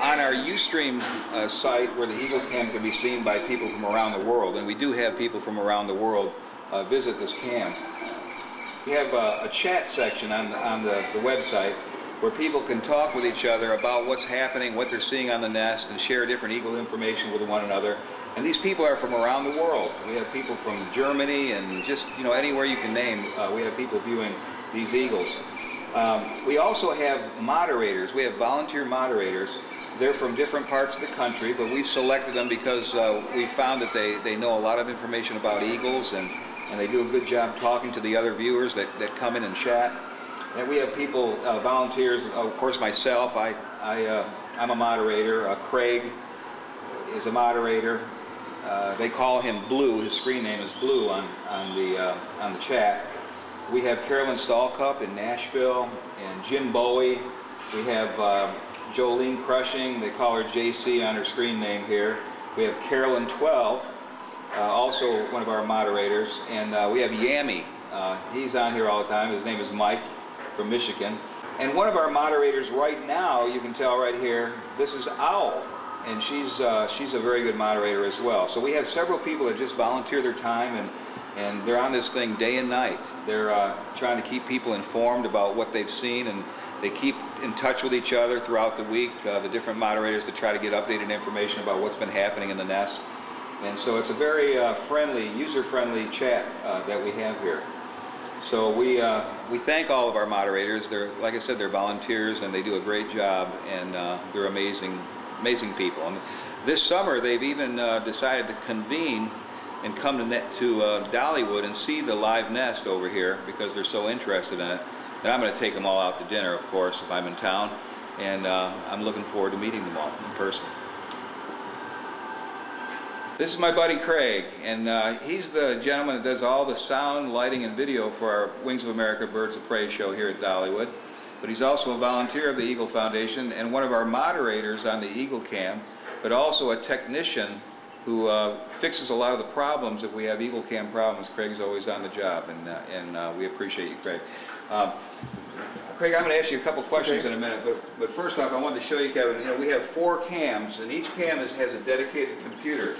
on our Ustream site, where the Eagle Cam can be seen by people from around the world, and we do have people from around the world visit this cam. We have a chat section on the website where people can talk with each other about what's happening, what they're seeing on the nest, and share different eagle information with one another. And these people are from around the world. We have people from Germany and just, you know, anywhere you can name. We have people viewing these eagles. We also have moderators. We have volunteer moderators. They're from different parts of the country, but we've selected them because we found that they know a lot of information about eagles, and they do a good job talking to the other viewers that come in and chat. And we have people, volunteers, of course myself, I'm a moderator. Craig is a moderator. They call him Blue. His screen name is Blue on the chat. We have Carolyn Stallcup in Nashville, and Jim Bowie. We have Jolene Crushing. They call her JC on her screen name here. We have Carolyn12, also one of our moderators, and we have Yammy. He's on here all the time. His name is Mike from Michigan. And one of our moderators right now, you can tell right here, this is Owl, and she's a very good moderator as well. So we have several people that just volunteer their time, and they're on this thing day and night. They're trying to keep people informed about what they've seen, and they keep in touch with each other throughout the week, the different moderators, to try to get updated information about what's been happening in the nest. And so it's a very friendly, user-friendly chat that we have here. So we thank all of our moderators. They're, like I said, they're volunteers, and they do a great job, and they're amazing people. And this summer they've even decided to convene and come to Dollywood and see the live nest over here because they're so interested in it. And I'm going to take them all out to dinner, of course, if I'm in town, and I'm looking forward to meeting them all in person. This is my buddy Craig, and he's the gentleman that does all the sound, lighting, and video for our Wings of America Birds of Prey show here at Dollywood. But he's also a volunteer of the Eagle Foundation and one of our moderators on the Eagle Cam, but also a technician who fixes a lot of the problems. If we have Eagle Cam problems, Craig's always on the job, and we appreciate you, Craig. Craig, I'm going to ask you a couple questions in a minute, but first off, I wanted to show you, Kevin, you know, we have 4 cams, and each cam has a dedicated computer.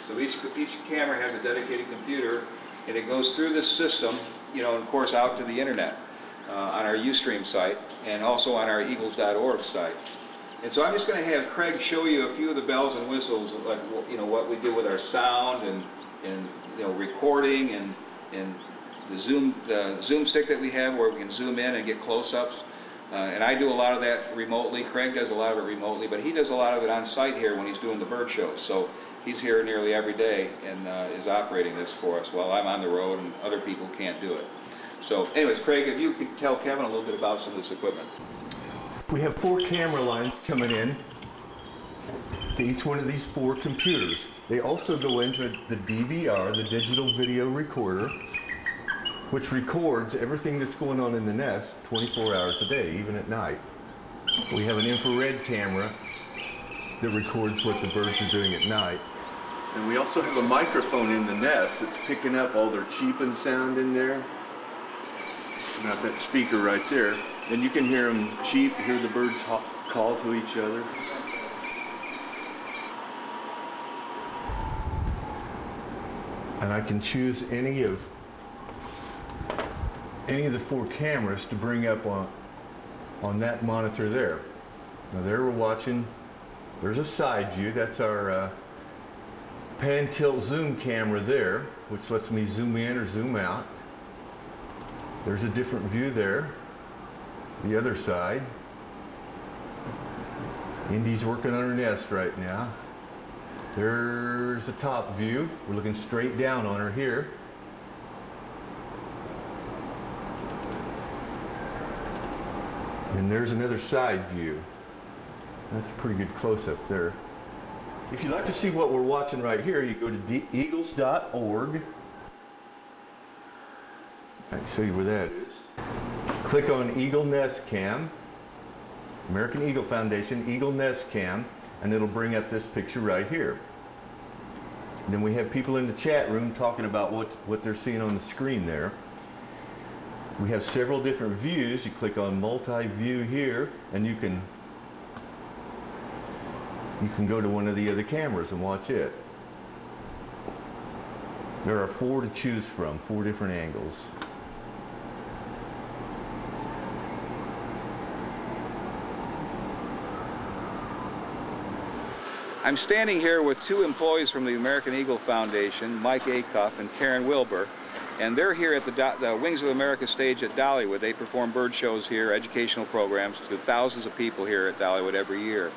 So each camera has a dedicated computer, and it goes through this system, you know, and of course out to the internet on our Ustream site, and also on our eagles.org site. And so I'm just going to have Craig show you a few of the bells and whistles, like, you know, what we do with our sound and you know, recording, and the zoom stick that we have where we can zoom in and get close-ups. And I do a lot of that remotely. Craig does a lot of it remotely, but he does a lot of it on site here when he's doing the bird shows. So he's here nearly every day and is operating this for us while I'm on the road and other people can't do it. So anyways, Craig, if you could tell Kevin a little bit about some of this equipment. We have 4 camera lines coming in to each one of these 4 computers. They also go into the DVR, the digital video recorder, which records everything that's going on in the nest 24 hours a day, even at night. We have an infrared camera that records what the birds are doing at night. And we also have a microphone in the nest that's picking up all their cheeping sound in there. Not that speaker right there. And you can hear them cheep, hear the birds call to each other. And I can choose any of the 4 cameras to bring up on that monitor there. Now there we're watching, there's a side view. That's our pan tilt zoom camera there, which lets me zoom in or zoom out. There's a different view there, the other side. Indy's working on her nest right now. There's the top view. We're looking straight down on her here. And there's another side view. That's a pretty good close-up there. If you'd like to see what we're watching right here, you go to eagles.org. I can show you where that is. Click on Eagle Nest Cam, American Eagle Foundation, Eagle Nest Cam, and it'll bring up this picture right here. And then we have people in the chat room talking about what they're seeing on the screen there. We have several different views. You click on multi-view here, and you can you can go to one of the other cameras and watch it. There are 4 to choose from, 4 different angles. I'm standing here with 2 employees from the American Eagle Foundation, Mike Acuff and Karen Wilbur, and they're here at the Wings of America stage at Dollywood. They perform bird shows here, educational programs to thousands of people here at Dollywood every year.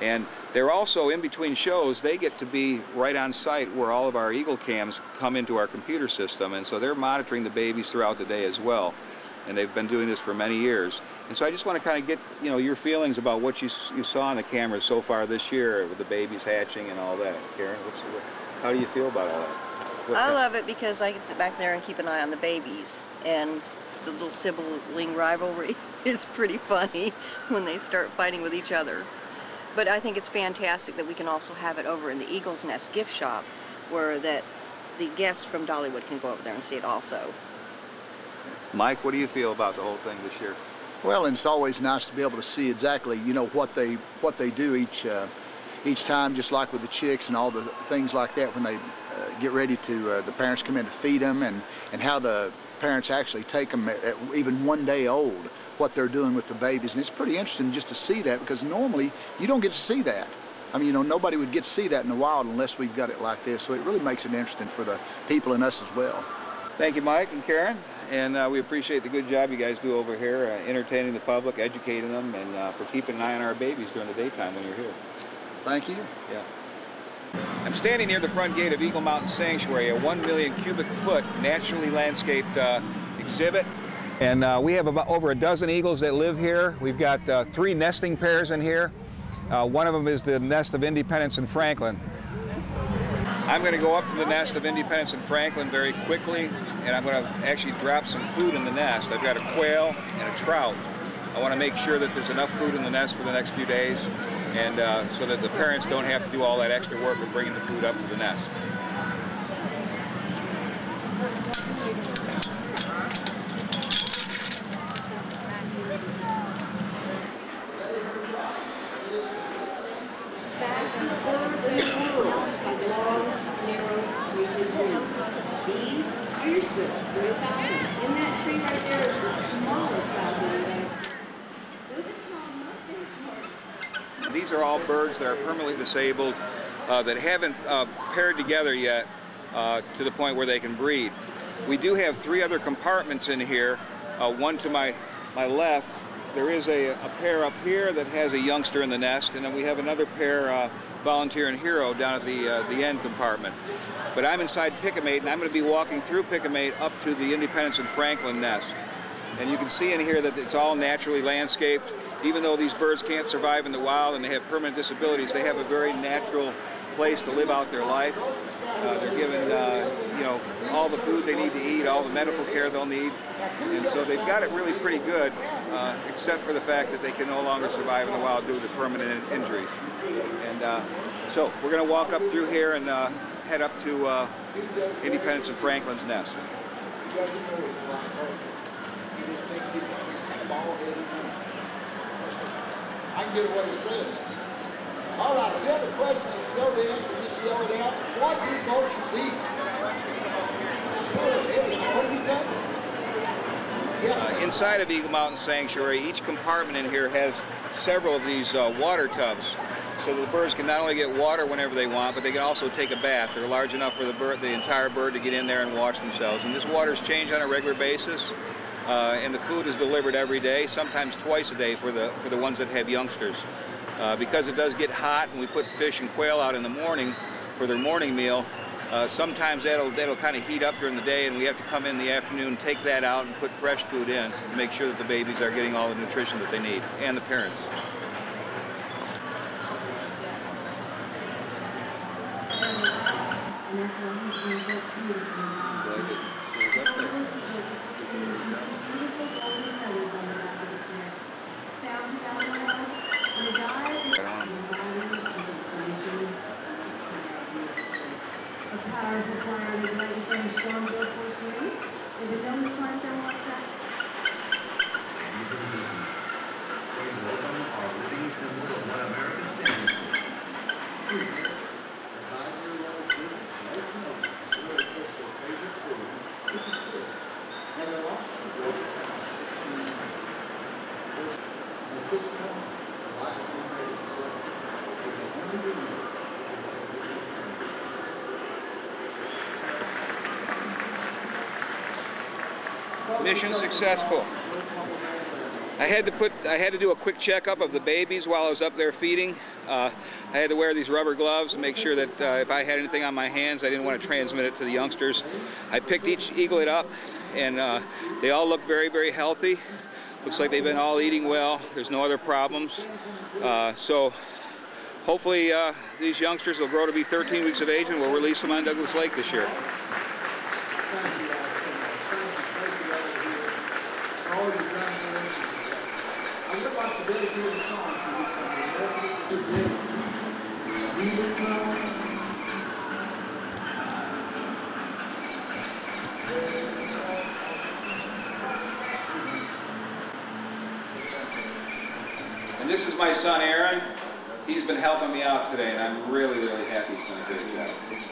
And they're also, in between shows, they get to be right on site where all of our Eagle cams come into our computer system, and so they're monitoring the babies throughout the day as well. And they've been doing this for many years. And so I just want to kind of get, you know, your feelings about what you saw on the cameras so far this year with the babies hatching and all that. Karen, how do you feel about all that? I love it because I can sit back there and keep an eye on the babies, and the little sibling rivalry is pretty funny when they start fighting with each other. But I think it's fantastic that we can also have it over in the Eagle's Nest gift shop, where the guests from Dollywood can go over there and see it also. Mike, what do you feel about the whole thing this year? Well, and it's always nice to be able to see exactly, you know, what they do each time, just like with the chicks and all the things like that when they get ready to, the parents come in to feed them, and how the parents actually take them at even 1 day old, what they're doing with the babies. And it's pretty interesting just to see that, because normally you don't get to see that. I mean, you know, nobody would get to see that in the wild unless we've got it like this. So it really makes it interesting for the people and us as well. Thank you, Mike and Karen. And we appreciate the good job you guys do over here, entertaining the public, educating them, and for keeping an eye on our babies during the daytime when you're here. Thank you. Yeah. I'm standing near the front gate of Eagle Mountain Sanctuary, a 1 million cubic foot naturally landscaped exhibit. And we have about over a dozen eagles that live here. We've got 3 nesting pairs in here. One of them is the nest of Independence and Franklin. I'm going to go up to the nest of Independence and Franklin very quickly, and I'm going to actually drop some food in the nest. I've got a quail and a trout. I want to make sure that there's enough food in the nest for the next few days, and so that the parents don't have to do all that extra work of bringing the food up to the nest. These are your swifts, the falcons. In that tree right there is the smallest falcon there. Those are called Mustang birds. These are all birds that are permanently disabled, that haven't paired together yet to the point where they can breed. We do have 3 other compartments in here. One to my left, there is a pair up here that has a youngster in the nest, and then we have another pair, Volunteer and Hero, down at the end compartment. But I'm inside Picamate, and I'm going to be walking through Picamate up to the Independence and Franklin nest. And you can see in here that it's all naturally landscaped. Even though these birds can't survive in the wild and they have permanent disabilities, they have a very natural place to live out their life. They're given, you know, all the food they need to eat, all the medical care they'll need, and so they've got it really pretty good, except for the fact that they can no longer survive in the wild due to permanent injuries. And so we're going to walk up through here and head up to Independence and Franklin's nest. I can get away with saying that. All right, if you have a question, if you know the answer, just yell it out. What do vultures eat? What do you think? Yeah. Inside of Eagle Mountain Sanctuary, each compartment in here has several of these water tubs, so that the birds can not only get water whenever they want, but they can also take a bath. They're large enough for the entire bird to get in there and wash themselves. And this water is changed on a regular basis. And the food is delivered every day, sometimes twice a day for the ones that have youngsters. Because it does get hot and we put fish and quail out in the morning for their morning meal, sometimes that'll kind of heat up during the day, and we have to come in the afternoon, take that out and put fresh food in to make sure that the babies are getting all the nutrition that they need, and the parents. Mission successful. I had to do a quick checkup of the babies while I was up there feeding. I had to wear these rubber gloves and make sure that if I had anything on my hands, I didn't want to transmit it to the youngsters. I picked each eaglet up, and they all look very, very healthy. Looks like they've been all eating well. There's no other problems. So hopefully these youngsters will grow to be 13 weeks of age, and we'll release them on Douglas Lake this year. And this is my son Aaron. He's been helping me out today, and I'm really, really happy he's done a great job.